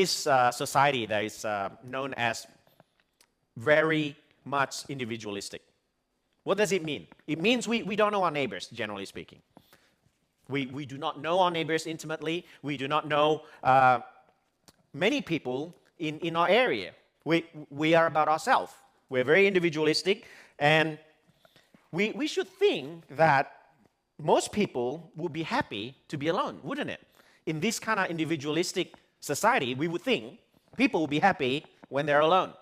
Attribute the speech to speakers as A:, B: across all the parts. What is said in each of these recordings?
A: this society that is known as very much individualistic. What does it mean? It means we don't know our neighbors, generally speaking. We do not know our neighbors intimately. We do not know many people in our area. We are about ourselves. We're very individualistic, and we should think that most people would be happy to be alone, wouldn't it? In this kind of individualistic society, we would think people would be happy when they're alone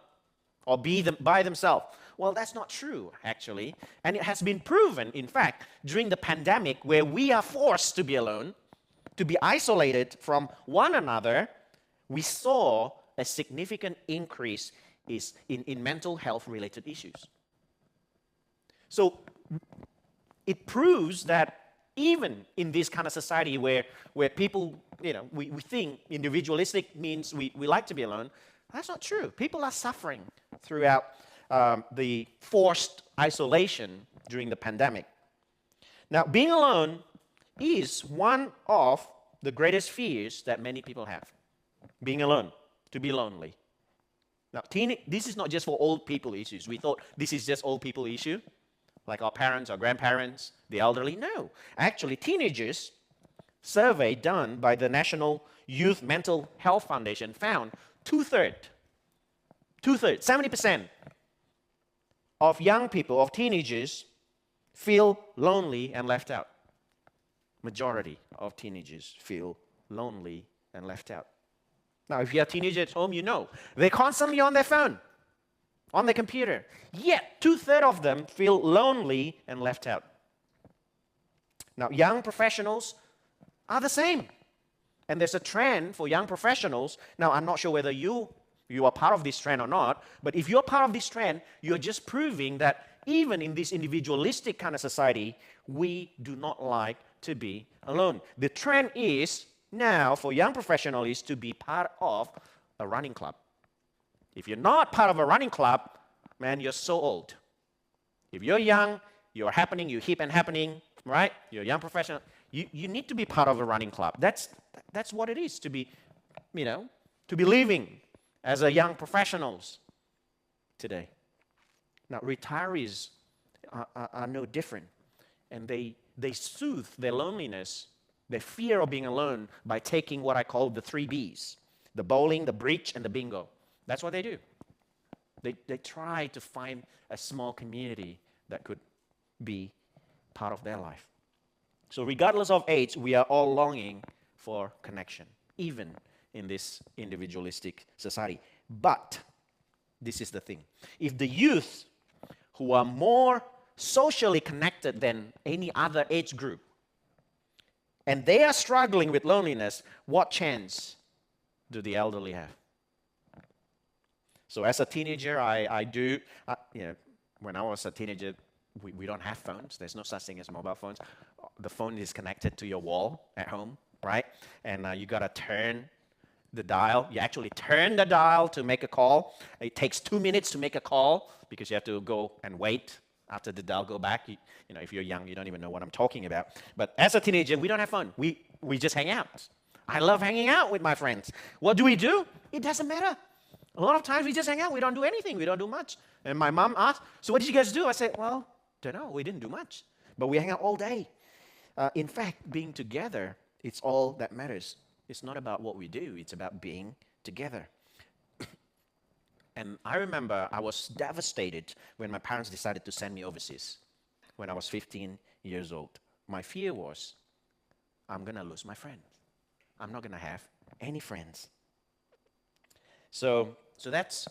A: or by themselves. Well, that's not true, actually. And it has been proven, in fact, during the pandemic, where we are forced to be alone, to be isolated from one another, we saw a significant increase in mental health related issues. So it proves that even in this kind of society where people, we think individualistic means we like to be alone, that's not true. People are suffering throughout the forced isolation during the pandemic. Now, being alone is one of the greatest fears that many people have. Being alone, to be lonely. Now, this is not just for old people issues. We thought this is just old people issue, like our parents, our grandparents, the elderly. No, actually, teenagers, survey done by the National Youth Mental Health Foundation found two-thirds, 70% of young people, of teenagers, feel lonely and left out. Majority of teenagers feel lonely and left out. Now, if you're a teenager at home, you know. They're constantly on their phone, on their computer. Yet, two-thirds of them feel lonely and left out. Now, young professionals are the same. And there's a trend for young professionals. Now, I'm not sure whether you are part of this trend or not, but if you're part of this trend, you're just proving that even in this individualistic kind of society, we do not like to be alone. The trend is now for young professionals is to be part of a running club. If you're not part of a running club, man, you're so old. If you're young, you're happening, you're hip and happening, right? You're a young professional. You need to be part of a running club. That's what it is to be, to be living as a young professionals today. Now, retirees are no different, and they soothe their loneliness, their fear of being alone, by taking what I call the 3 Bs: the bowling, the bridge, and the bingo. That's what they do. They try to find a small community that could be part of their life. So regardless of age, we are all longing for connection, even in this individualistic society. But this is the thing. If the youth who are more socially connected than any other age group, and they are struggling with loneliness, what chance do the elderly have? So as a teenager, when I was a teenager, we don't have phones. There's no such thing as mobile phones. The phone is connected to your wall at home, right? And you got to turn the dial. You actually turn the dial to make a call. It takes 2 minutes to make a call because you have to go and wait after the dial go back. If you're young, you don't even know what I'm talking about. But as a teenager, we don't have fun. We just hang out. I love hanging out with my friends. What do? It doesn't matter. A lot of times we just hang out. We don't do anything. We don't do much. And my mom asked, so what did you guys do? I said, well, don't know. We didn't do much. But we hang out all day. In fact, being together, it's all that matters. It's not about what we do. It's about being together. And I remember I was devastated when my parents decided to send me overseas when I was 15 years old. My fear was, I'm going to lose my friends. I'm not going to have any friends. So that's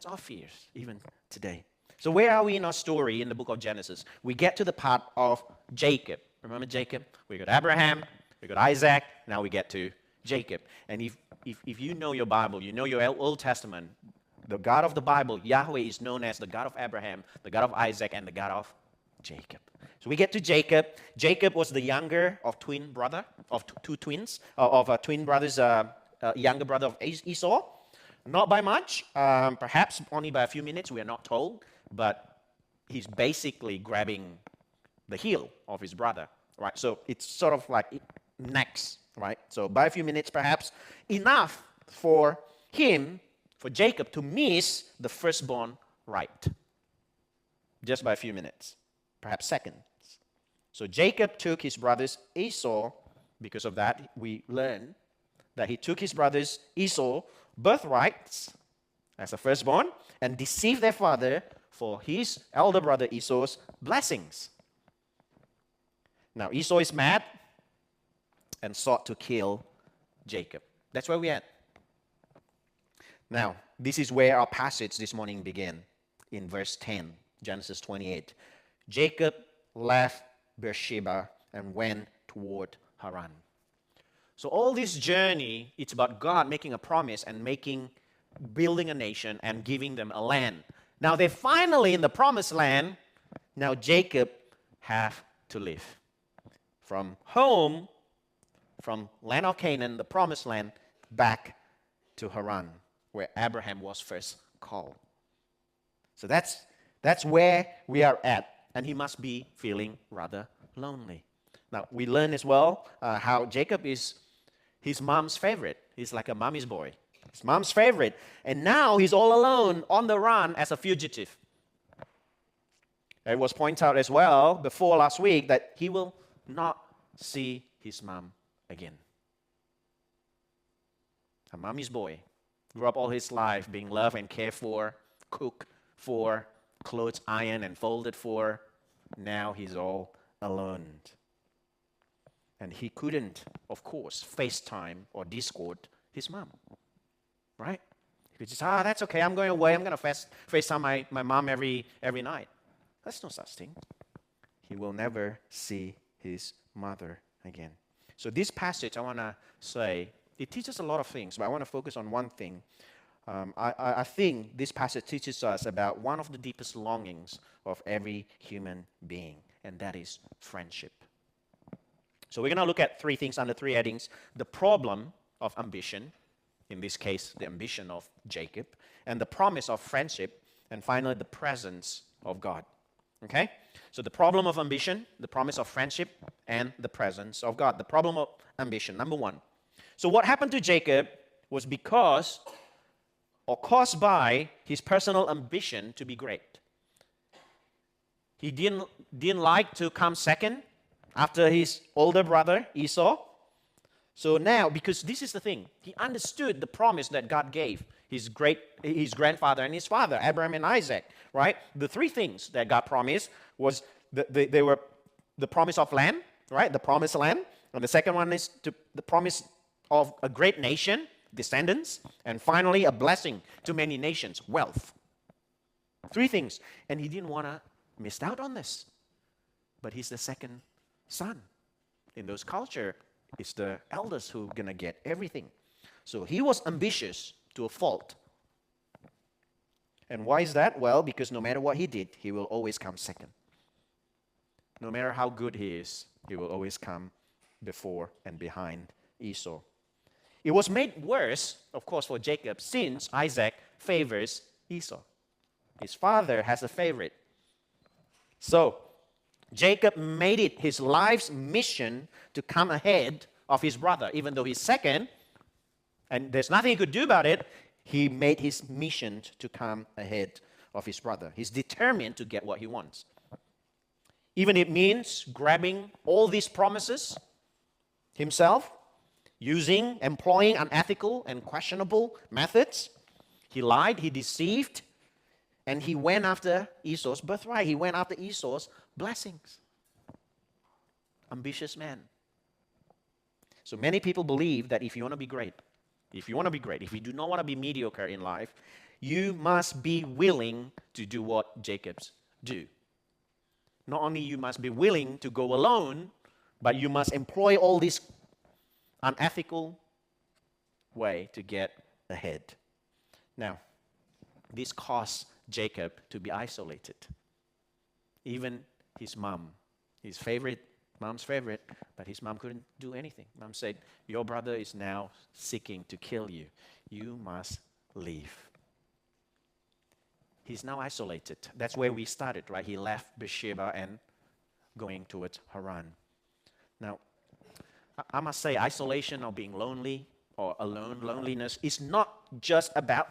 A: our fears, even today. So where are we in our story in the book of Genesis? We get to the part of Jacob. Remember Jacob? We got Abraham, we got Isaac, now we get to Jacob. And if you know your Bible, you know your Old Testament, the God of the Bible, Yahweh, is known as the God of Abraham, the God of Isaac, and the God of Jacob. So we get to Jacob. Jacob was the younger of two twins, of a twin brother's younger brother of Esau. Not by much, perhaps only by a few minutes, we are not told, but he's basically grabbing the heel of his brother, right? So it's sort of like necks, right? So by a few minutes, perhaps, enough for for Jacob, to miss the firstborn right just by a few minutes, perhaps seconds. So Jacob took his brother's Esau. Because of that, we learn that he took his brother's Esau birthrights as a firstborn and deceived their father for his elder brother Esau's blessings. Now Esau is mad and sought to kill Jacob. That's where we're at. Now, this is where our passage this morning began, in verse 10, Genesis 28. Jacob left Beersheba and went toward Haran. So all this journey, it's about God making a promise and building a nation and giving them a land. Now they're finally in the promised land. Now Jacob have to leave from home, from land of Canaan, the promised land, back to Haran, where Abraham was first called. So that's where we are at, and he must be feeling rather lonely. Now we learn as well how Jacob is his mom's favorite. He's like a mommy's boy. His mom's favorite. And now he's all alone on the run as a fugitive. It was pointed out as well before last week that he will not see his mom again. A mommy's boy. Grew up all his life being loved and cared for, cooked for, clothes ironed and folded for. Now he's all alone. And he couldn't, of course, FaceTime or Discord his mom. Right? He could just, that's okay, I'm going away, I'm going to FaceTime my mom every night. That's no such thing. He will never see his mother again. So this passage, I want to say, it teaches a lot of things, but I want to focus on one thing. I think this passage teaches us about one of the deepest longings of every human being, and that is friendship. So we're going to look at three things under three headings. The problem of ambition, in this case, the ambition of Jacob, and the promise of friendship, and finally, the presence of God. Okay? So the problem of ambition, the promise of friendship, and the presence of God. The problem of ambition, number one. So what happened to Jacob was because or caused by his personal ambition to be great. He didn't like to come second after his older brother Esau. So now, because this is the thing, he understood the promise that God gave his grandfather and his father, Abraham and Isaac, right? The three things that God promised was they were the promise of land, right? The promised land. And the second one is the promise of a great nation, descendants, and finally a blessing to many nations, wealth. Three things. And he didn't want to miss out on this. But he's the second son. In those culture, it's the elders who are going to get everything. So he was ambitious to a fault. And why is that? Well, because no matter what he did, he will always come second. No matter how good he is, he will always come before and behind Esau. It was made worse, of course, for Jacob since Isaac favors Esau. His father has a favorite. So, Jacob made it his life's mission to come ahead of his brother. Even though he's second, and there's nothing he could do about it, he made his mission to come ahead of his brother. He's determined to get what he wants. Even it means grabbing all these promises himself, employing unethical and questionable methods. He lied, he deceived, and he went after Esau's birthright. He went after Esau's blessings. Ambitious man. So many people believe that if you want to be great, if you do not want to be mediocre in life, you must be willing to do what Jacob's do. Not only you must be willing to go alone, but you must employ all this unethical way to get ahead. Now, this caused Jacob to be isolated. Even his mom, mom's favorite, but his mom couldn't do anything. Mom said, your brother is now seeking to kill you. You must leave. He's now isolated. That's where we started, right? He left Beersheba and going towards Haran. Now, I must say, isolation or being lonely or alone, loneliness, is not just about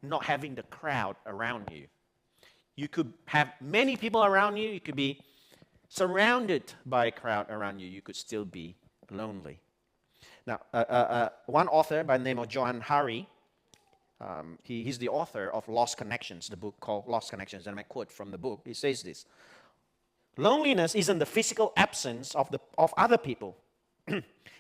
A: not having the crowd around you. You could have many people around you. You could be surrounded by a crowd around you. You could still be lonely. Now, one author by the name of Johann Hari, he's the author of Lost Connections, the book called Lost Connections, and I quote from the book. He says this: loneliness isn't the physical absence of other people.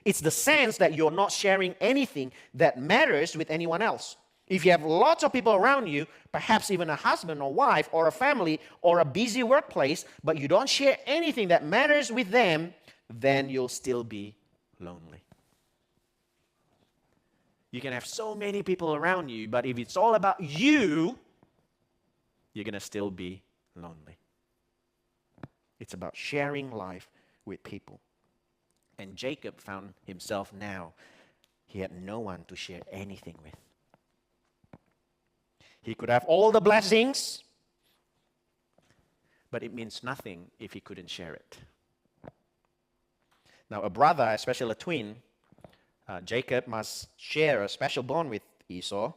A: It's the sense that you're not sharing anything that matters with anyone else. If you have lots of people around you, perhaps even a husband or wife or a family or a busy workplace, but you don't share anything that matters with them, then you'll still be lonely. You can have so many people around you, but if it's all about you, you're going to still be lonely. It's about sharing life with people. And Jacob found himself now, he had no one to share anything with. He could have all the blessings, but it means nothing if he couldn't share it. Now, a brother, especially a twin, Jacob must share a special bond with Esau,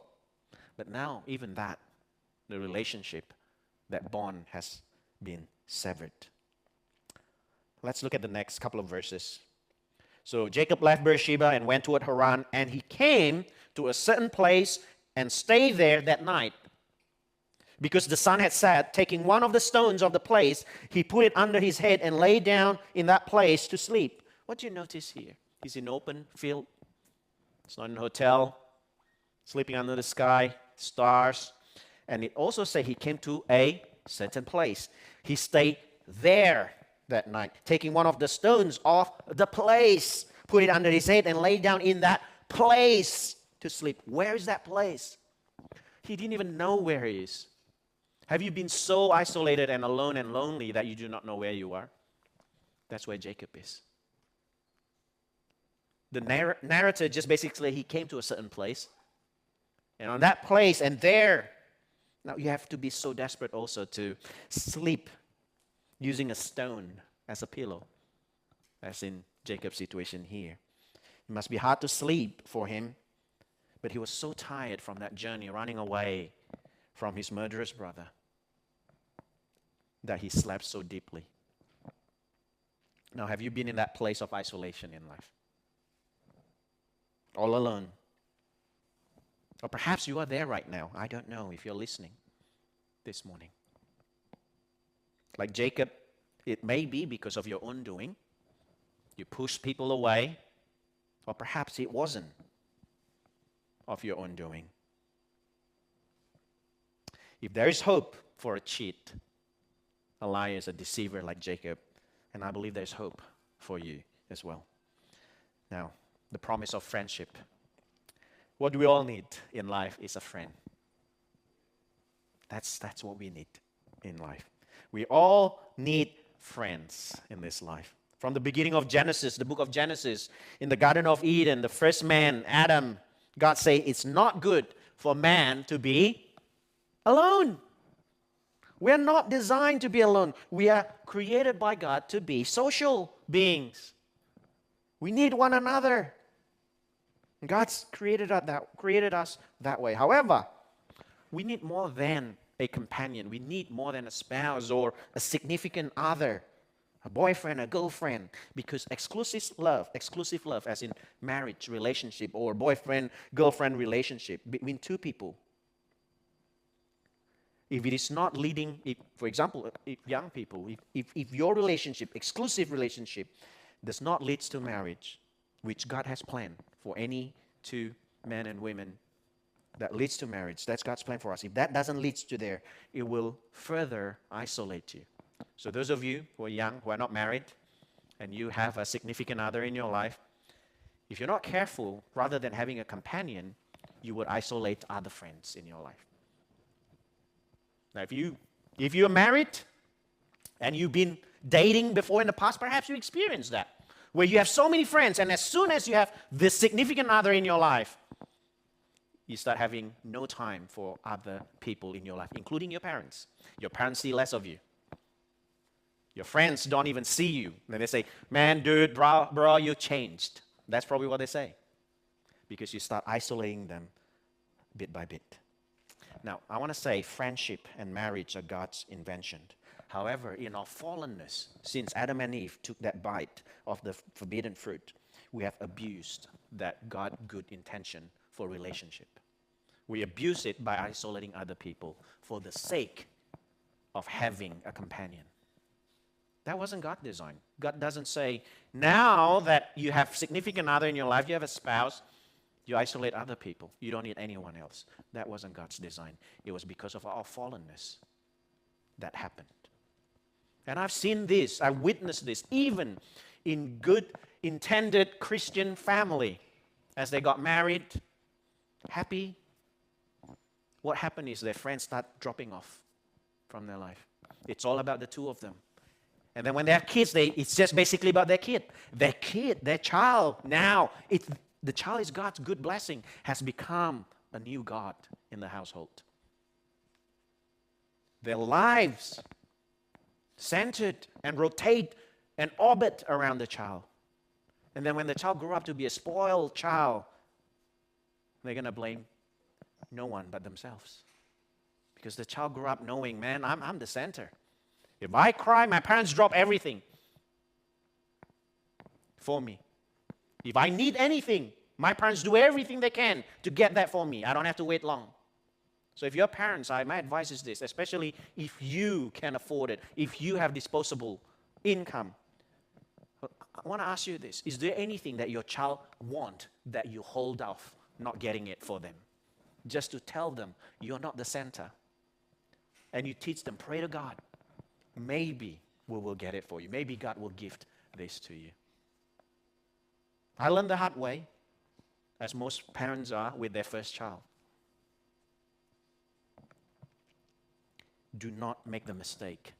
A: but now even that, the relationship, that bond has been severed. Let's look at the next couple of verses. So Jacob left Beersheba and went toward Haran, and he came to a certain place and stayed there that night. Because the sun had set, taking one of the stones of the place, he put it under his head and lay down in that place to sleep. What do you notice here? He's in open field. It's not in a hotel, sleeping under the sky, stars. And it also says he came to a certain place. He stayed there that night, taking one of the stones off the place, put it under his head and lay down in that place to sleep. Where is that place? He didn't even know where he is. Have you been so isolated and alone and lonely that you do not know where you are? That's where Jacob is. The narrator just basically, he came to a certain place. And on that place and there, now you have to be so desperate also to sleep using a stone as a pillow, as in Jacob's situation here. It must be hard to sleep for him, but he was so tired from that journey, running away from his murderous brother, that he slept so deeply. Now, have you been in that place of isolation in life? All alone? Or perhaps you are there right now. I don't know if you're listening this morning. Like Jacob, it may be because of your own doing. You pushed people away. Or perhaps it wasn't of your own doing. If there is hope for a cheat, a liar, a deceiver like Jacob, and I believe there's hope for you as well. Now, the promise of friendship. What we all need in life is a friend. That's what we need in life. We all need friends in this life. From the beginning of Genesis, the book of Genesis, in the Garden of Eden, the first man, Adam, God said it's not good for man to be alone. We are not designed to be alone. We are created by God to be social beings. We need one another. God's created us that way. However, we need more than a companion. We need more than a spouse or a significant other, a boyfriend, a girlfriend, because exclusive love as in marriage relationship or boyfriend-girlfriend relationship between two people, if it is not leading, for example, if young people, if your relationship, exclusive relationship, does not lead to marriage, which God has planned for any two men and women, that leads to marriage, that's God's plan for us. If that doesn't lead to there, it will further isolate you. So those of you who are young, who are not married, and you have a significant other in your life, if you're not careful, rather than having a companion, you would isolate other friends in your life. Now, if you're married and you've been dating before in the past, perhaps you experienced that, where you have so many friends, and as soon as you have this significant other in your life, you start having no time for other people in your life, including your parents. Your parents see less of you. Your friends don't even see you. Then they say, man, dude, bro, you changed. That's probably what they say. because you start isolating them bit by bit. Now, I want to say friendship and marriage are God's invention. However, in our fallenness, since Adam and Eve took that bite of the forbidden fruit, we have abused that God good intention for relationship. We abuse it by isolating other people for the sake of having a companion. That wasn't God's design. God doesn't say, now that you have significant other in your life, you have a spouse, you isolate other people. You don't need anyone else. That wasn't God's design. It was because of our fallenness that happened. And I've seen this, I witnessed this, even in good intended Christian family. As they got married, happy, what happened is their friends start dropping off from their life. It's all about the two of them. And then when they have kids, it's just basically about their kid. Their child, now, the child is God's good blessing, has become a new God in the household. Their lives centered and rotate and orbit around the child. And then when the child grew up to be a spoiled child, they're going to blame no one but themselves. Because the child grew up knowing, man, I'm the center. If I cry, my parents drop everything for me. If I need anything, my parents do everything they can to get that for me. I don't have to wait long. So if you're parents, my advice is this, especially if you can afford it, if you have disposable income, I want to ask you this. Is there anything that your child wants that you hold off not getting it for them? Just to tell them you're not the center. And you teach them, pray to God. Maybe we will get it for you. Maybe God will gift this to you. I learned the hard way, as most parents are with their first child. Do not make the mistake.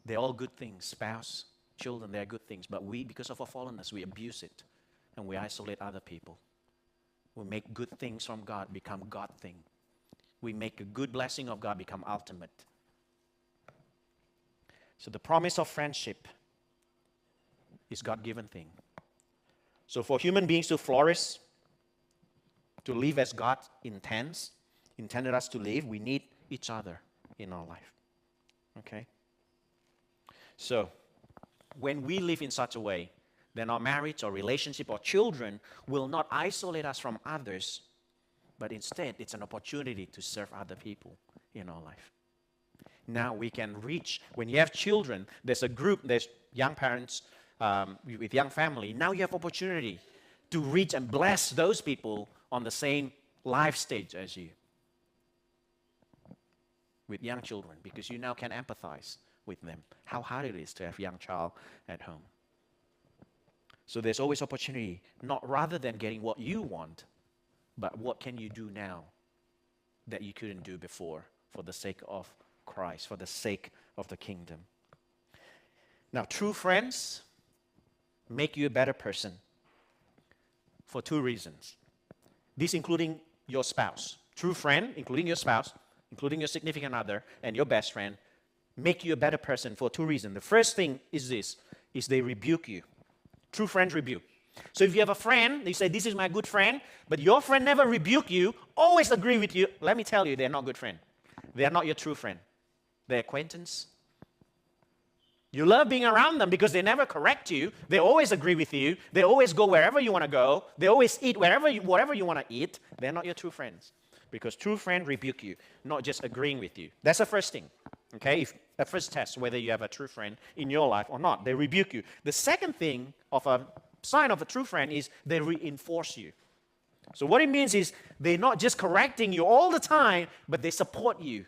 A: They're all good things. Spouse, children, they're good things. But we, because of our fallenness, we abuse it. And we isolate other people. We make good things from God become God thing. We make a good blessing of God become ultimate. So the promise of friendship is God-given thing. So for human beings to flourish, to live as God intended us to live, we need each other in our life. Okay? So when we live in such a way, then our marriage or relationship or children will not isolate us from others, but instead it's an opportunity to serve other people in our life. Now we can reach, when you have children, there's a group, there's young parents with young family. Now you have opportunity to reach and bless those people on the same life stage as you. With young children, because you now can empathize with them. How hard it is to have a young child at home. So there's always opportunity, not rather than getting what you want, but what can you do now that you couldn't do before for the sake of Christ, for the sake of the kingdom. Now, true friends make you a better person for two reasons. This including your spouse. True friend, including your spouse, including your significant other and your best friend, make you a better person for two reasons. The first thing is this, is they rebuke you. True friends rebuke. So if you have a friend, you say, this is my good friend, but your friend never rebuke you, always agree with you, let me tell you, they're not good friend. They are not your true friend. They're acquaintance. You love being around them because they never correct you. They always agree with you. They always go wherever you want to go. They always eat whatever you want to eat. They're not your true friends. Because true friends rebuke you, not just agreeing with you. That's the first thing. Okay? The first test whether you have a true friend in your life or not. They rebuke you. The second thing of a sign of a true friend is they reinforce you. So what it means is they're not just correcting you all the time, but they support you.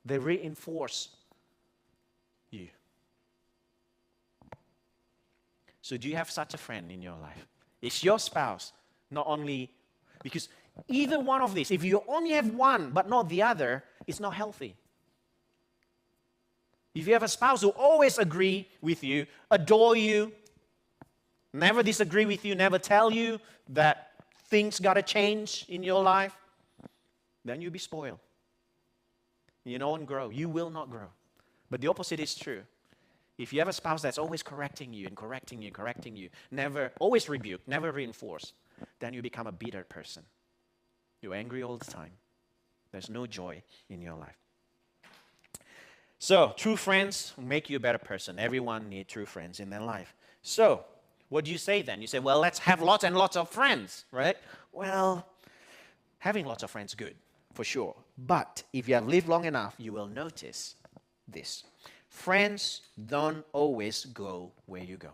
A: They reinforce you. So do you have such a friend in your life? It's your spouse, not only, because either one of these, if you only have one but not the other, it's not healthy. If you have a spouse who always agree with you, adore you, never disagree with you, never tell you that things got to change in your life, then you'll be spoiled. You don't grow. You will not grow. But the opposite is true. If you have a spouse that's always correcting you and correcting you, never, always rebuke, never reinforce, then you become a bitter person. You're angry all the time. There's no joy in your life. So, true friends make you a better person. Everyone needs true friends in their life. So, what do you say then? You say, well, let's have lots and lots of friends, right? Well, having lots of friends is good, for sure. But if you have lived long enough, you will notice this. Friends don't always go where you go.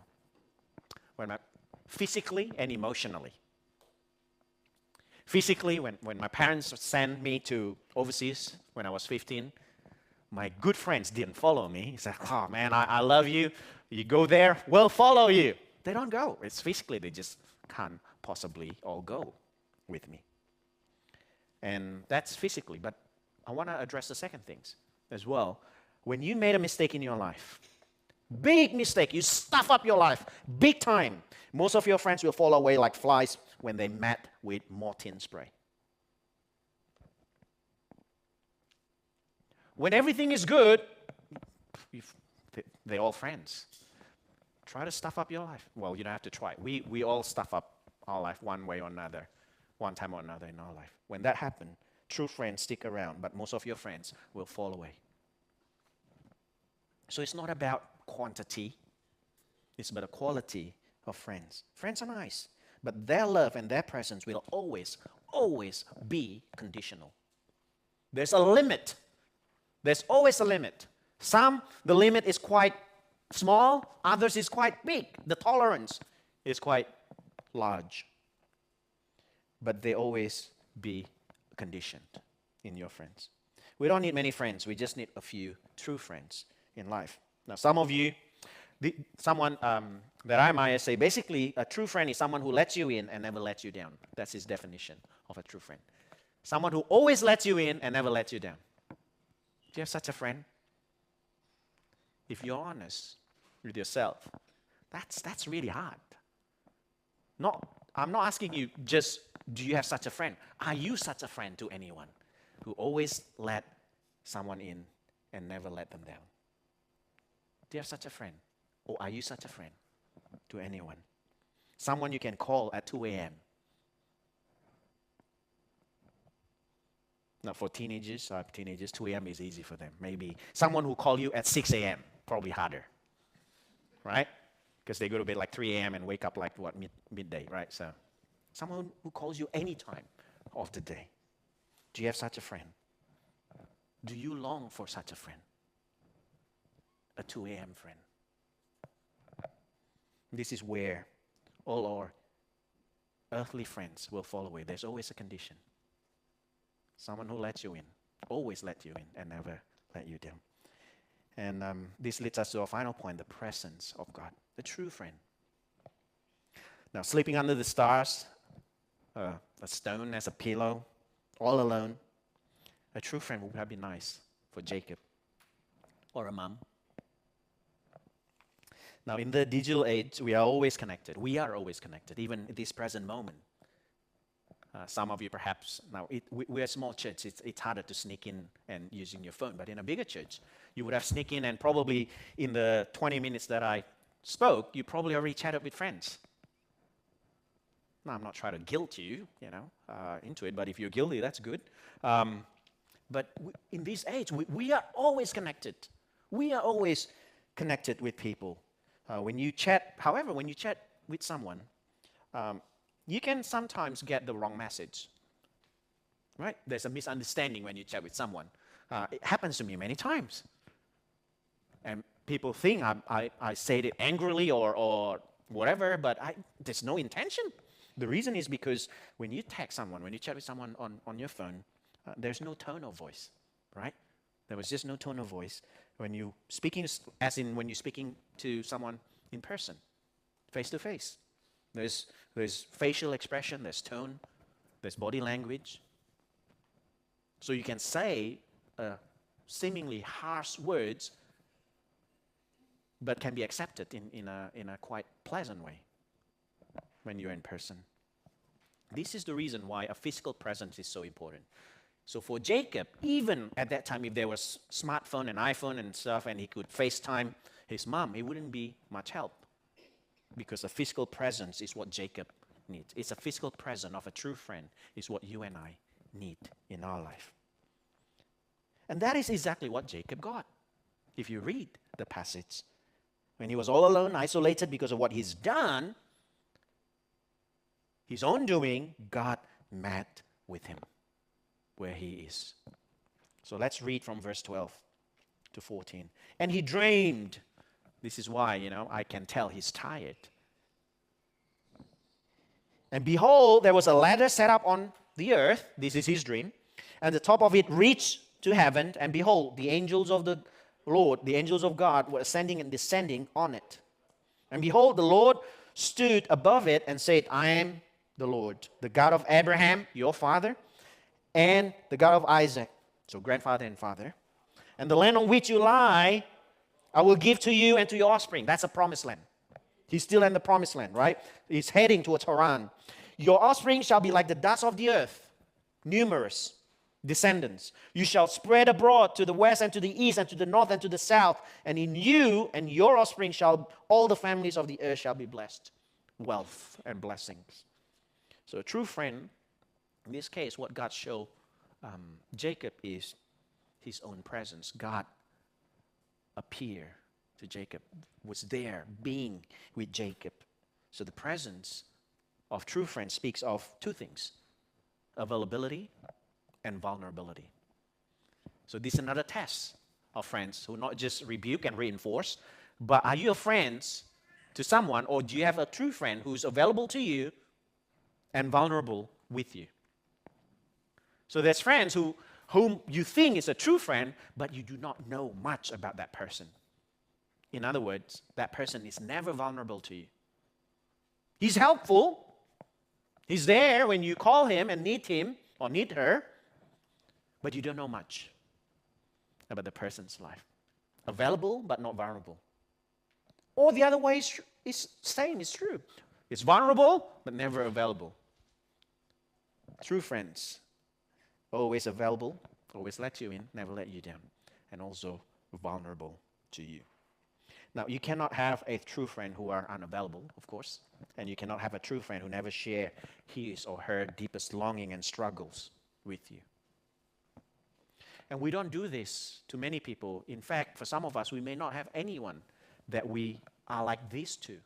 A: Physically and emotionally. Physically, when my parents sent me to overseas when I was 15, my good friends didn't follow me. He said, oh man, I love you. You go there, we'll follow you. They don't go. It's physically, they just can't possibly all go with me. And that's physically, but I want to address the second things as well. When you made a mistake in your life, big mistake, you stuff up your life, big time, most of your friends will fall away like flies when they met with Mortein spray. When everything is good, they're all friends. Try to stuff up your life. Well, you don't have to try. We all stuff up our life one way or another, one time or another in our life. When that happens, true friends stick around, but most of your friends will fall away. So it's not about quantity. It's about the quality of friends. Friends are nice, but their love and their presence will always, always be conditional. There's a limit. There's always a limit. Some, the limit is quite small. Others is quite big. The tolerance is quite large. But they always be conditioned in your friends. We don't need many friends. We just need a few true friends in life. Now, some of you, someone that I might say, basically, a true friend is someone who lets you in and never lets you down. That's his definition of a true friend. Someone who always lets you in and never lets you down. Do you have such a friend? If you're honest with yourself, that's really hard. I'm not asking you just, do you have such a friend? Are you such a friend to anyone who always let someone in and never let them down? Do you have such a friend? Or are you such a friend to anyone? Someone you can call at 2 a.m. Now, for teenagers, 2 a.m. is easy for them. Maybe someone who call you at 6 a.m., probably harder, right? Because they go to bed like 3 a.m. and wake up like, midday, right? So someone who calls you any time of the day. Do you have such a friend? Do you long for such a friend? A 2 a.m. friend. This is where all our earthly friends will fall away. There's always a condition. Someone who lets you in, always let you in and never let you down. And this leads us to our final point, the presence of God, the true friend. Now, sleeping under the stars, a stone as a pillow, all alone, a true friend would have been nice for Jacob or a mom. Now, in the digital age, we are always connected. We are always connected, even at this present moment. Some of you perhaps, now we're a small church, it's harder to sneak in and using your phone. But in a bigger church, you would have sneak in and probably in the 20 minutes that I spoke, you probably already chatted with friends. Now, I'm not trying to guilt you, into it, but if you're guilty, that's good. But in this age, we are always connected. We are always connected with people. When you chat with someone, you can sometimes get the wrong message, right? There's a misunderstanding when you chat with someone. It happens to me many times. And people think I said it angrily or whatever, but there's no intention. The reason is because when you text someone, when you chat with someone on your phone, there's no tone of voice, right? There was just no tone of voice when you speaking, as in when you're speaking to someone in person, face to face. There's facial expression, there's tone, there's body language. So you can say seemingly harsh words, but can be accepted in a quite pleasant way when you're in person. This is the reason why a physical presence is so important. So for Jacob, even at that time, if there was smartphone and iPhone and stuff, and he could FaceTime his mom, it wouldn't be much help, because a physical presence is what Jacob needs. It's a physical presence of a true friend is what you and I need in our life. And that is exactly what Jacob got. If you read the passage, when he was all alone, isolated because of what he's done, his own doing, God met with him where he is. So let's read from verse 12 to 14. And he dreamed. This is why, I can tell he's tired. And behold, there was a ladder set up on the earth. This is his dream. And the top of it reached to heaven. And behold, the angels of the Lord, the angels of God, were ascending and descending on it. And behold, the Lord stood above it and said, I am the Lord, the God of Abraham, your father, and the God of Isaac, so grandfather and father. And the land on which you lie, I will give to you and to your offspring. That's a promised land. He's still in the promised land, right? He's heading towards Haran. Your offspring shall be like the dust of the earth, numerous descendants. You shall spread abroad to the west and to the east and to the north and to the south. And in you and your offspring shall all the families of the earth shall be blessed. Wealth and blessings. So a true friend, in this case, what God showed Jacob is his own presence. God appeared to Jacob, was there, being with Jacob. So the presence of true friends speaks of two things: availability and vulnerability. So this is another test of friends who not just rebuke and reinforce, but are you a friend to someone, or do you have a true friend who's available to you and vulnerable with you? So there's friends whom you think is a true friend, but you do not know much about that person. In other words, that person is never vulnerable to you. He's helpful. He's there when you call him and need him or need her, but you don't know much about the person's life. Available, but not vulnerable. Or the other way is same, it's true. It's vulnerable, but never available. True friends, always available, always let you in, never let you down, and also vulnerable to you. Now, you cannot have a true friend who are unavailable, of course, and you cannot have a true friend who never share his or her deepest longing and struggles with you. And we don't do this to many people. In fact, for some of us, we may not have anyone that we are like this to,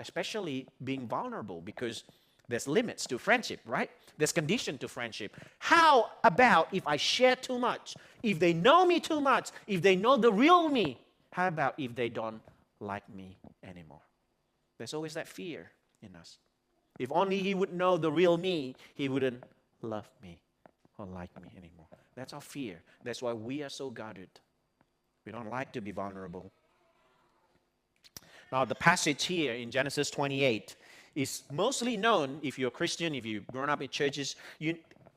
A: especially being vulnerable, because there's limits to friendship, right? There's condition to friendship. How about if I share too much? If they know me too much, if they know the real me, how about if they don't like me anymore? There's always that fear in us. If only he would know the real me, he wouldn't love me or like me anymore. That's our fear. That's why we are so guarded. We don't like to be vulnerable. Now, the passage here in Genesis 28 is mostly known, if you're a Christian, if you've grown up in churches,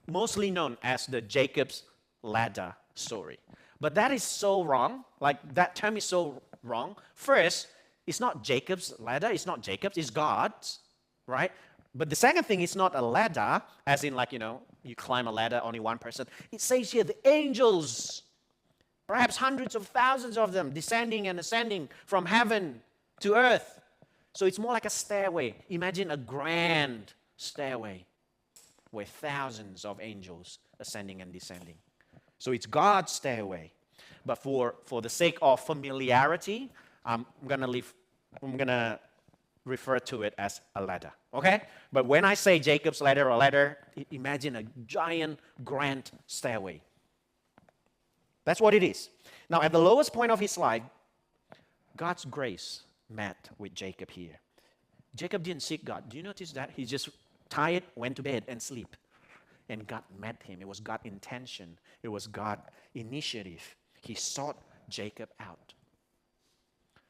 A: mostly known as the Jacob's ladder story. But that is so wrong. Like, that term is so wrong. First, it's not Jacob's ladder. It's not Jacob's. It's God's, right? But the second thing, it's not a ladder, as in like, you climb a ladder, only one person. It says here the angels, perhaps hundreds of thousands of them, descending and ascending from heaven to earth. So it's more like a stairway. Imagine a grand stairway with thousands of angels ascending and descending. So it's God's stairway. But for the sake of familiarity, I'm gonna refer to it as a ladder. Okay? But when I say Jacob's ladder or ladder, imagine a giant grand stairway. That's what it is. Now, at the lowest point of his life, God's grace met with Jacob here. Jacob didn't seek God. Do you notice that? He just tired, went to bed and sleep. And God met him. It was God's intention. It was God's initiative. He sought Jacob out.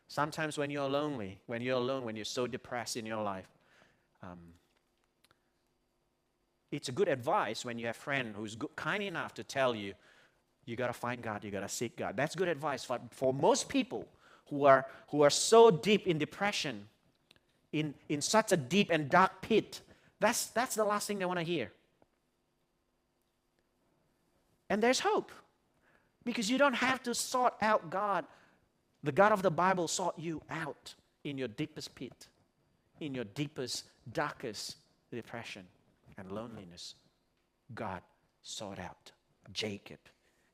A: Sometimes when you're lonely, when you're so depressed in your life, it's a good advice when you have a friend who's kind enough to tell you, you got to find God, you got to seek God. That's good advice for most people who are so deep in depression, in such a deep and dark pit. That's the last thing they want to hear. And there's hope, because you don't have to sort out God. The God of the Bible sought you out in your deepest pit, in your deepest, darkest depression, and loneliness, God sought out Jacob.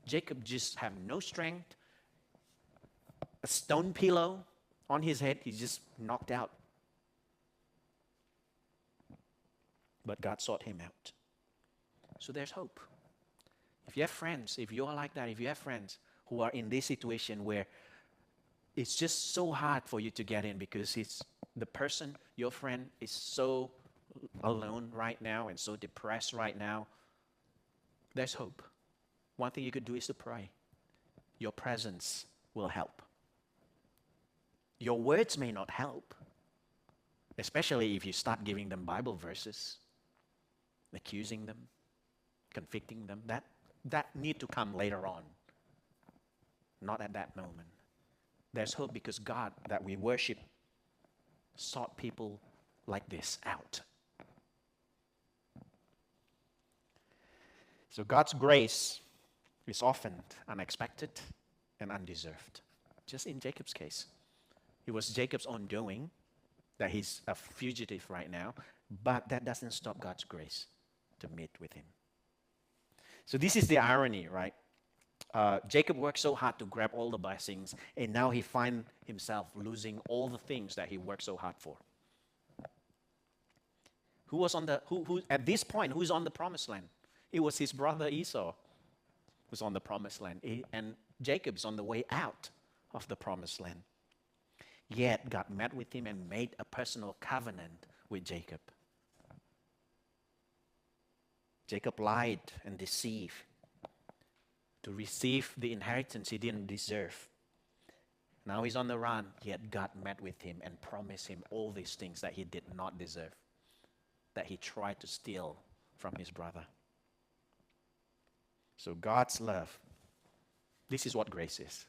A: Jacob just had no strength, a stone pillow on his head, he's just knocked out. But God sought him out. So there's hope. If you have friends, if you're like that, if you have friends who are in this situation where it's just so hard for you to get in because the person, your friend, is so alone right now and so depressed right now, there's hope. One thing you could do is to pray. Your presence will help. Your words may not help, especially if you start giving them Bible verses, accusing them, convicting them. That need to come later on, not at that moment. There's hope because God that we worship sought people like this out. So God's grace is often unexpected and undeserved. Just in Jacob's case, it was Jacob's own doing that he's a fugitive right now, but that doesn't stop God's grace to meet with him. So this is the irony, right? Jacob worked so hard to grab all the blessings, and now he finds himself losing all the things that he worked so hard for. Who at this point, who's on the promised land? It was his brother Esau who's on the promised land, and Jacob's on the way out of the promised land. Yet God met with him and made a personal covenant with Jacob. Jacob lied and deceived to receive the inheritance he didn't deserve. Now he's on the run, yet God met with him and promised him all these things that he did not deserve, that he tried to steal from his brother. So God's love, this is what grace is.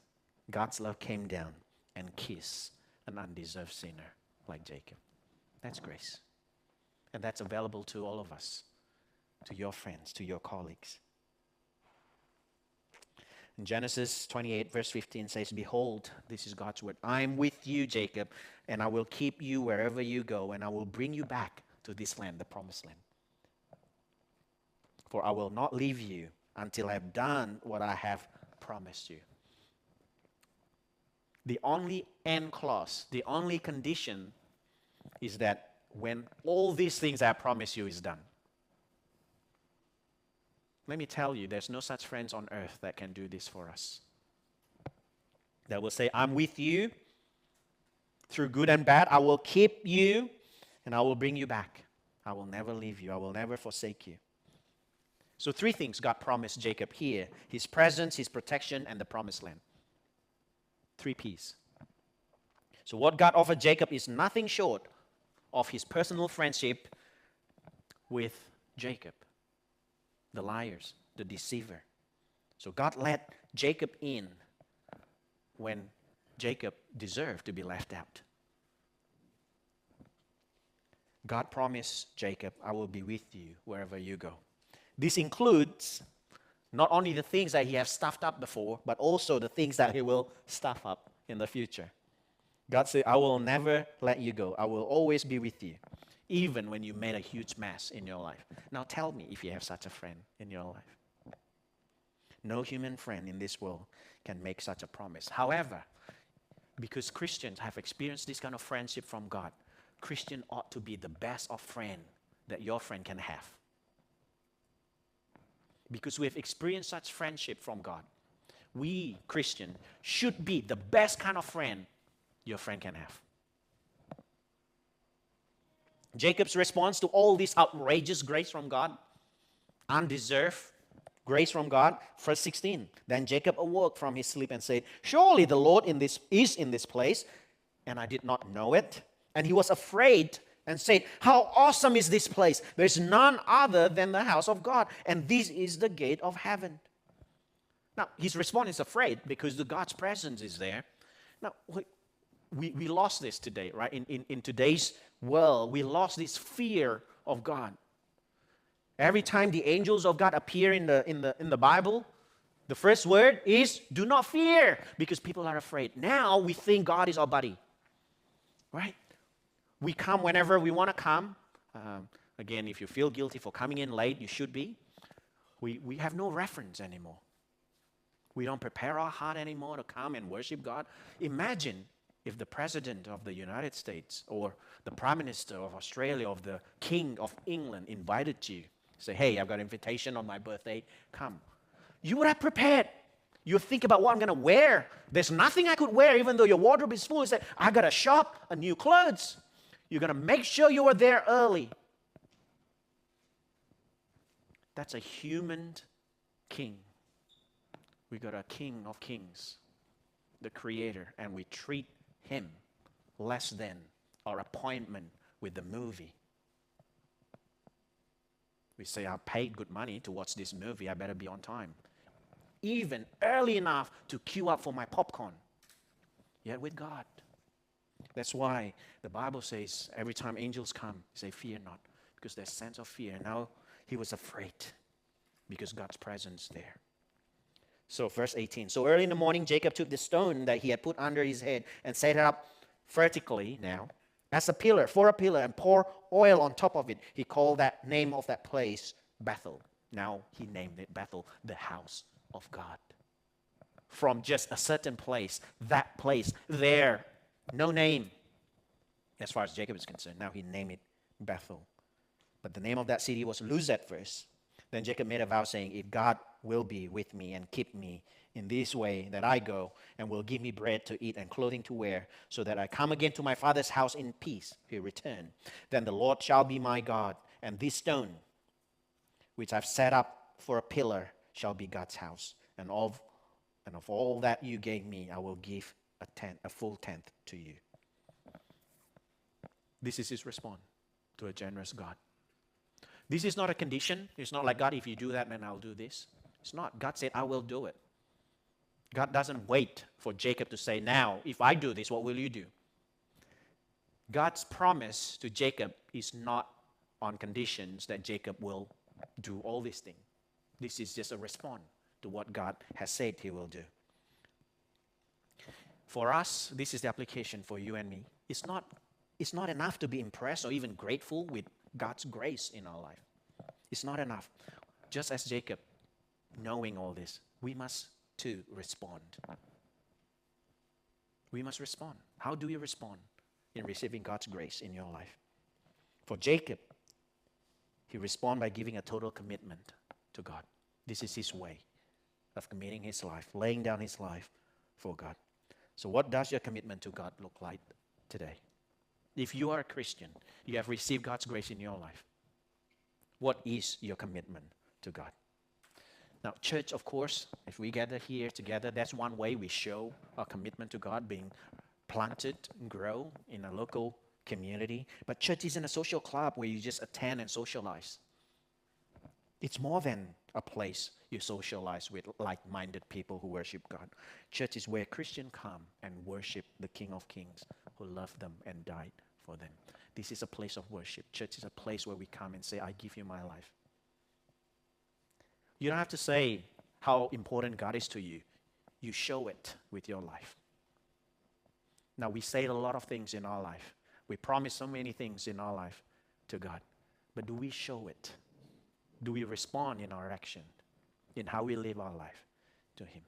A: God's love came down and kissed an undeserved sinner like Jacob. That's grace. And that's available to all of us, to your friends, to your colleagues. In Genesis 28 verse 15 says, "Behold, this is God's word. I am with you, Jacob, and I will keep you wherever you go, and I will bring you back to this land, the promised land. For I will not leave you until I have done what I have promised you." The only end clause, the only condition is that when all these things I promise you is done. Let me tell you, there's no such friends on earth that can do this for us. That will say, I'm with you through good and bad. I will keep you and I will bring you back. I will never leave you. I will never forsake you. So 3 things God promised Jacob here: his presence, his protection, and the promised land. 3 P's. So what God offered Jacob is nothing short of his personal friendship with Jacob, the liars, the deceiver. So God let Jacob in when Jacob deserved to be left out. God promised Jacob, I will be with you wherever you go. This includes not only the things that he has stuffed up before, but also the things that he will stuff up in the future. God said, I will never let you go. I will always be with you, even when you made a huge mess in your life. Now tell me if you have such a friend in your life. No human friend in this world can make such a promise. However, because Christians have experienced this kind of friendship from God, Christian ought to be the best of friend that your friend can have. Because we have experienced such friendship from God, we, Christians, should be the best kind of friend your friend can have. Jacob's response to all this outrageous grace from God, undeserved grace from God, verse 16. Then Jacob awoke from his sleep and said, surely the Lord is in this place, and I did not know it. And he was afraid and said, how awesome is this place? There's none other than the house of God, and this is the gate of heaven. Now, his response is afraid because the God's presence is there. Now, we lost this today, right? In today's world, we lost this fear of God. Every time the angels of God appear in the Bible, the first word is do not fear, because people are afraid. Now we think God is our buddy, right? We come whenever we want to come. Again, if you feel guilty for coming in late, you should be. We have no reference anymore. We don't prepare our heart anymore to come and worship God. Imagine if the President of the United States or the Prime Minister of Australia or the King of England invited you. Say, hey, I've got an invitation on my birthday. Come. You would have prepared. You think about what I'm going to wear. There's nothing I could wear even though your wardrobe is full. You say, I got to shop a new clothes. You're going to make sure you are there early. That's a human king. We got a King of Kings, the Creator, and we treat him less than our appointment with the movie. We say, I paid good money to watch this movie, I better be on time. Even early enough to queue up for my popcorn. Yet with God. That's why the Bible says every time angels come, say, fear not, because there's a sense of fear. Now he was afraid because God's presence there. So verse 18. So early in the morning, Jacob took the stone that he had put under his head and set it up vertically now as a pillar, for a pillar, and pour oil on top of it. He called that name of that place Bethel. Now he named it Bethel, the house of God. From just a certain place, that place, there, no name. As far as Jacob is concerned, now he named it Bethel. But the name of that city was Luz at first. Then Jacob made a vow saying, if God will be with me and keep me in this way that I go, and will give me bread to eat and clothing to wear, so that I come again to my father's house in peace, he returned, then the Lord shall be my God, and this stone, which I've set up for a pillar, shall be God's house. And of all that you gave me, I will give a full tenth to you. This is his response to a generous God. This is not a condition. It's not like, God, if you do that, then I'll do this. It's not. God said, I will do it. God doesn't wait for Jacob to say, now, if I do this, what will you do? God's promise to Jacob is not on conditions that Jacob will do all these things. This is just a response to what God has said he will do. For us, this is the application for you and me. It's not enough to be impressed or even grateful with God's grace in our life. It's not enough. Just as Jacob, knowing all this, we must too respond. We must respond. How do you respond in receiving God's grace in your life? For Jacob, he responded by giving a total commitment to God. This is his way of committing his life, laying down his life for God. So what does your commitment to God look like today? If you are a Christian, you have received God's grace in your life. What is your commitment to God? Now, church, of course, if we gather here together, that's one way we show our commitment to God, being planted and grow in a local community. But church isn't a social club where you just attend and socialize. It's more than a place you socialize with like-minded people who worship God. Church is where Christians come and worship the King of Kings who loved them and died for them. This is a place of worship. Church is a place where we come and say, I give you my life. You don't have to say how important God is to you. You show it with your life. Now, we say a lot of things in our life. We promise so many things in our life to God. But do we show it? Do we respond in our action, in how we live our life to Him?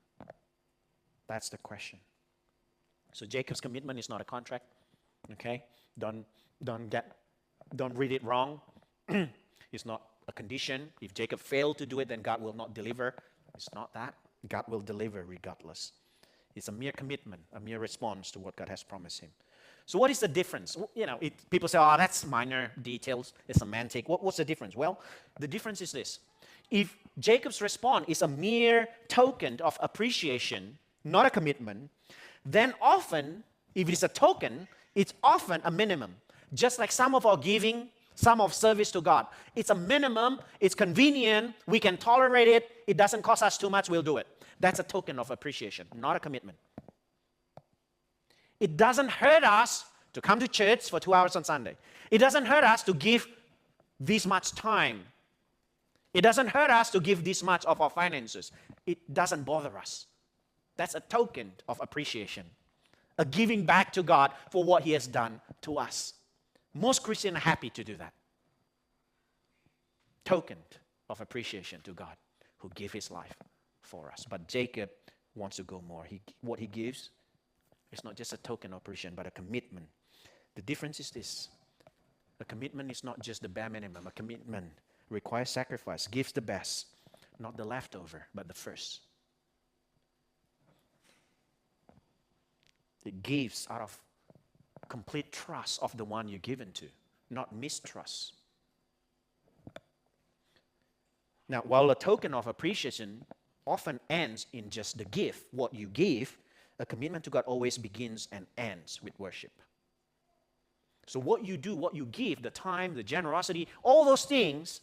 A: That's the question. So Jacob's commitment is not a contract. Okay? Don't read it wrong. It's not a condition. If Jacob failed to do it, then God will not deliver. It's not that. God will deliver regardless. It's a mere commitment, a mere response to what God has promised him. So what is the difference? People say, that's minor details. It's semantic. What's the difference? Well, the difference is this. If Jacob's response is a mere token of appreciation, not a commitment, then often, if it's a token, it's often a minimum. Just like some of our giving, some of service to God. It's a minimum, it's convenient, we can tolerate it, it doesn't cost us too much, we'll do it. That's a token of appreciation, not a commitment. It doesn't hurt us to come to church for 2 hours on Sunday. It doesn't hurt us to give this much time. It doesn't hurt us to give this much of our finances. It doesn't bother us. That's a token of appreciation, a giving back to God for what He has done to us. Most Christians are happy to do that. token of appreciation to God who gave his life for us. But Jacob wants to go more. What he gives is not just a token of appreciation, but a commitment. The difference is this. A commitment is not just the bare minimum. A commitment requires sacrifice, gives the best, not the leftover, but the first. It gives out of complete trust of the one you're given to, not mistrust. Now, while a token of appreciation often ends in just the gift, what you give, a commitment to God always begins and ends with worship. So what you do, what you give, the time, the generosity, all those things,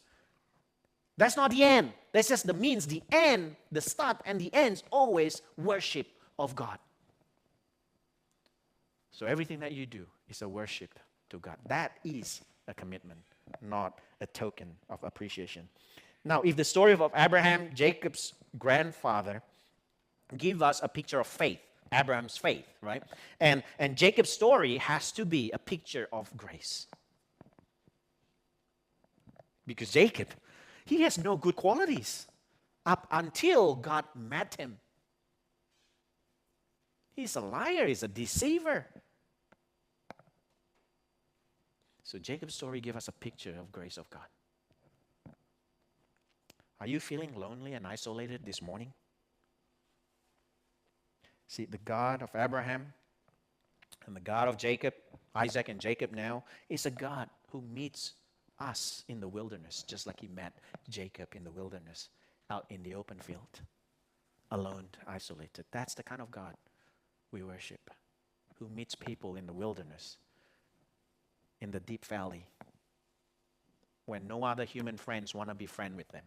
A: that's not the end. That's just the means. The end, the start and the end is always worship of God. So everything that you do is a worship to God. That is a commitment, not a token of appreciation. Now, if the story of Abraham, Jacob's grandfather, give us a picture of faith, Abraham's faith, right? And Jacob's story has to be a picture of grace. Because Jacob, he has no good qualities up until God met him. He's a liar, he's a deceiver. So Jacob's story gives us a picture of grace of God. Are you feeling lonely and isolated this morning? See, the God of Abraham and the God of Jacob, Isaac and Jacob now, is a God who meets us in the wilderness, just like he met Jacob in the wilderness, out in the open field, alone, isolated. That's the kind of God we worship, who meets people in the wilderness, in the deep valley, when no other human friends want to be friends with them.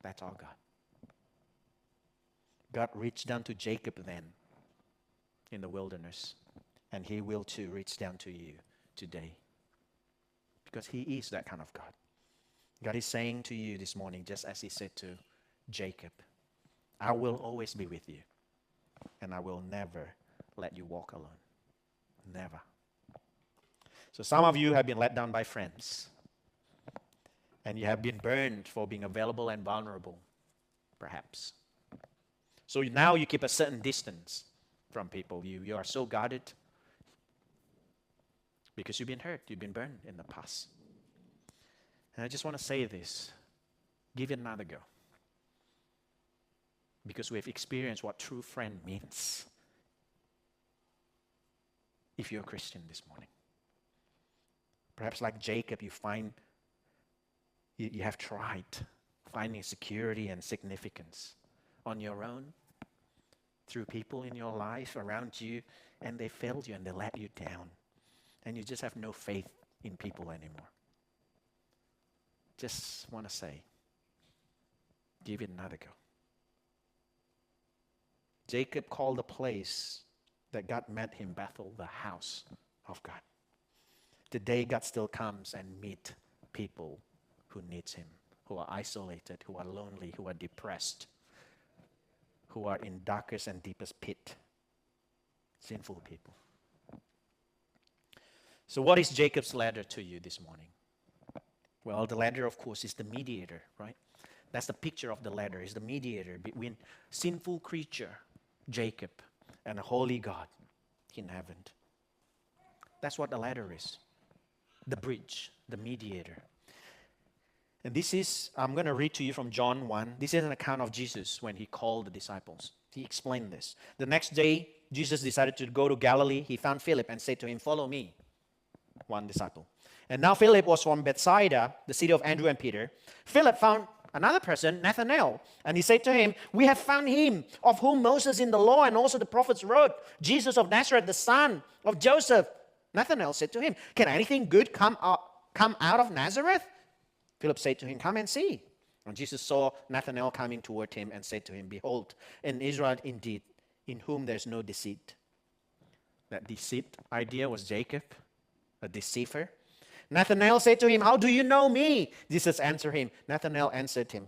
A: That's our God. God reached down to Jacob then in the wilderness, and he will too reach down to you today, because he is that kind of God. God is saying to you this morning, just as he said to Jacob, I will always be with you, and I will never let you walk alone. Never. So some of you have been let down by friends, and you have been burned for being available and vulnerable, perhaps. So now you keep a certain distance from people. You are so guarded because you've been hurt, you've been burned in the past. And I just want to say this, give it another go. Because we've experienced what true friend means if you're a Christian this morning. Perhaps like Jacob, you find you have tried finding security and significance on your own through people in your life around you, and they failed you and they let you down. And you just have no faith in people anymore. Just want to say, give it another go. Jacob called the place that God met him Bethel, the house of God. Today, God still comes and meet people who needs him, who are isolated, who are lonely, who are depressed, who are in darkest and deepest pit. Sinful people. So what is Jacob's ladder to you this morning? Well, the ladder, of course, is the mediator, right? That's the picture of the ladder, is the mediator between sinful creature, Jacob, and a holy God in heaven. That's what the ladder is. The bridge, the mediator. And this is, I'm going to read to you from John 1. This is an account of Jesus when he called the disciples. He explained this. The next day, Jesus decided to go to Galilee. He found Philip and said to him, "Follow me," one disciple. And now Philip was from Bethsaida, the city of Andrew and Peter. Philip found another person, Nathanael, and he said to him, "We have found him of whom Moses in the law and also the prophets wrote, Jesus of Nazareth, the son of Joseph." Nathanael said to him, "Can anything good come out of Nazareth?" Philip said to him, "Come and see." And Jesus saw Nathanael coming toward him and said to him, "Behold, an Israelite indeed, in whom there is no deceit." That deceit idea was Jacob, a deceiver. Nathanael said to him, "How do you know me?" Jesus answered him. Nathanael answered him,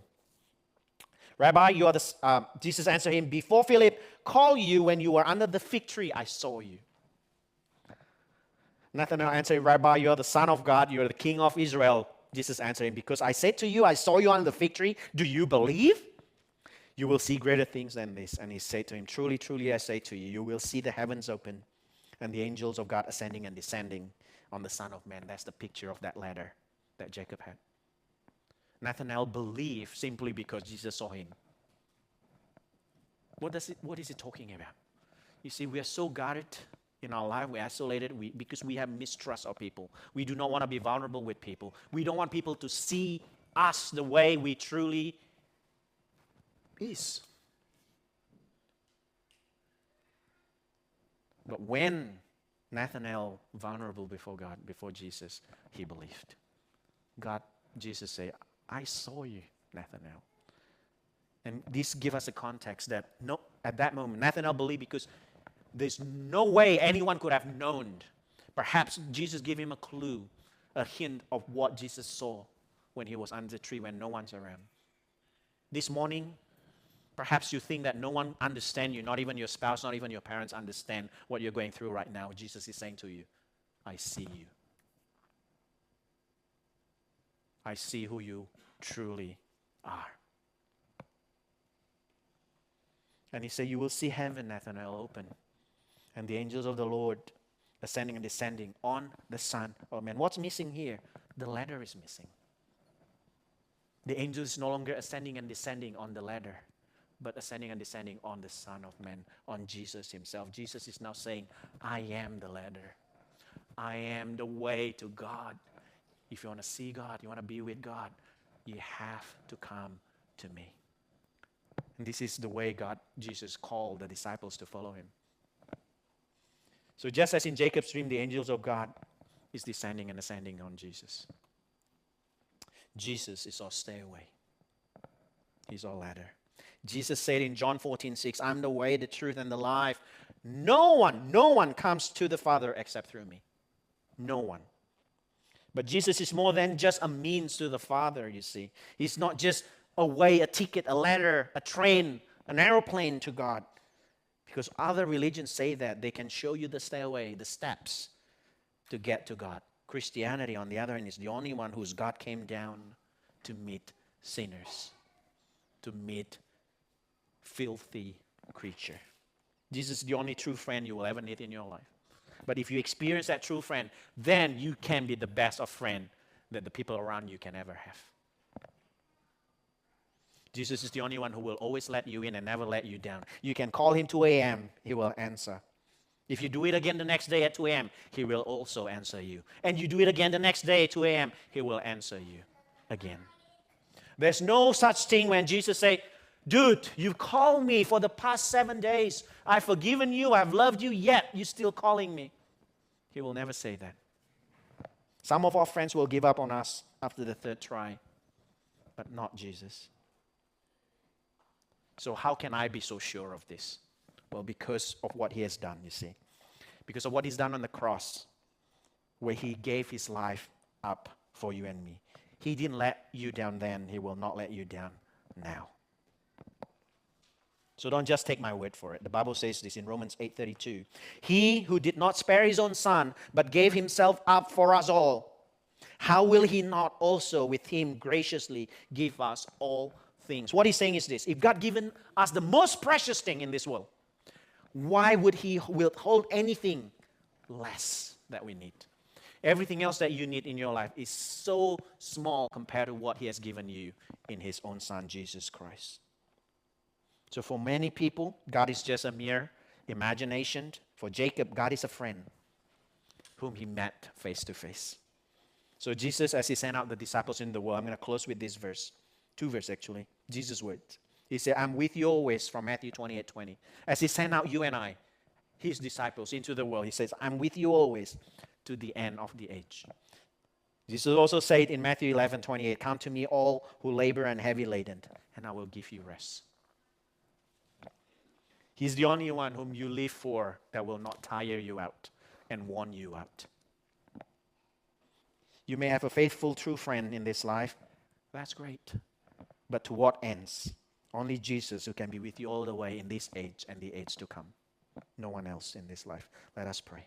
A: "Rabbi, you are the..." Jesus answered him, "Before Philip called you, when you were under the fig tree, I saw you." Nathanael answered, "Rabbi, you are the Son of God, you are the King of Israel." Jesus answered him, because I said to you, I saw you under the fig tree. Do you believe? You will see greater things than this. And he said to him, truly, truly, I say to you, you will see the heavens open and the angels of God ascending and descending on the Son of Man. That's the picture of that ladder that Jacob had. Nathanael believed simply because Jesus saw him. What is it talking about? You see, we are so guarded in our life, we're isolated because we have mistrust of people. We do not want to be vulnerable with people. We don't want people to see us the way we truly is. But when Nathanael vulnerable before God, before Jesus, he believed. Jesus said, I saw you, Nathanael. And this gives us a context that at that moment, Nathanael believed because there's no way anyone could have known. Perhaps Jesus gave him a clue, a hint of what Jesus saw when he was under the tree when no one's around. This morning, perhaps you think that no one understands you, not even your spouse, not even your parents understand what you're going through right now. Jesus is saying to you, I see you. I see who you truly are. And he said, you will see heaven, Nathanael, open, and the angels of the Lord ascending and descending on the Son of Man. What's missing here? The ladder is missing. The angel is no longer ascending and descending on the ladder, but ascending and descending on the Son of Man, on Jesus himself. Jesus is now saying, I am the ladder. I am the way to God. If you want to see God, you want to be with God, you have to come to me. And this is the way Jesus called the disciples to follow him. So just as in Jacob's dream, the angels of God is descending and ascending on Jesus. Jesus is our stairway. He's our ladder. Jesus said in John 14:6, I'm the way, the truth, and the life. No one comes to the Father except through me. No one. But Jesus is more than just a means to the Father, you see. He's not just a way, a ticket, a ladder, a train, an aeroplane to God. Because other religions say that they can show you the stairway, the steps to get to God. Christianity, on the other hand, is the only one whose God came down to meet sinners, to meet filthy creature. Jesus is the only true friend you will ever need in your life. But if you experience that true friend, then you can be the best of friend that the people around you can ever have. Jesus is the only one who will always let you in and never let you down. You can call him 2 a.m., he will answer. If you do it again the next day at 2 a.m., he will also answer you. And you do it again the next day at 2 a.m., he will answer you again. There's no such thing when Jesus say, dude, you've called me for the past 7 days. I've forgiven you, I've loved you, yet you're still calling me. He will never say that. Some of our friends will give up on us after the third try, but not Jesus. So how can I be so sure of this? Well, because of what he has done, you see. Because of what he's done on the cross, where he gave his life up for you and me. He didn't let you down then, he will not let you down now. So don't just take my word for it. The Bible says this in Romans 8:32. He who did not spare his own son, but gave himself up for us all, how will he not also with him graciously give us all things? What he's saying is this: if God given us the most precious thing in this world, why would he withhold anything less that we need? Everything else that you need in your life is so small compared to what he has given you in his own son, Jesus Christ. So for many people, God is just a mere imagination. For Jacob, God is a friend whom he met face to face. So Jesus, as he sent out the disciples in the world, I'm going to close with this verse. 2 verses actually. Jesus' words. He said, I'm with you always, from Matthew 28:20. As he sent out you and I, his disciples, into the world, he says, I'm with you always to the end of the age. Jesus also said in Matthew 11:28, come to me all who labor and heavy laden, and I will give you rest. He's the only one whom you live for that will not tire you out and worn you out. You may have a faithful, true friend in this life. That's great. But to what ends? Only Jesus who can be with you all the way in this age and the age to come. No one else in this life. Let us pray.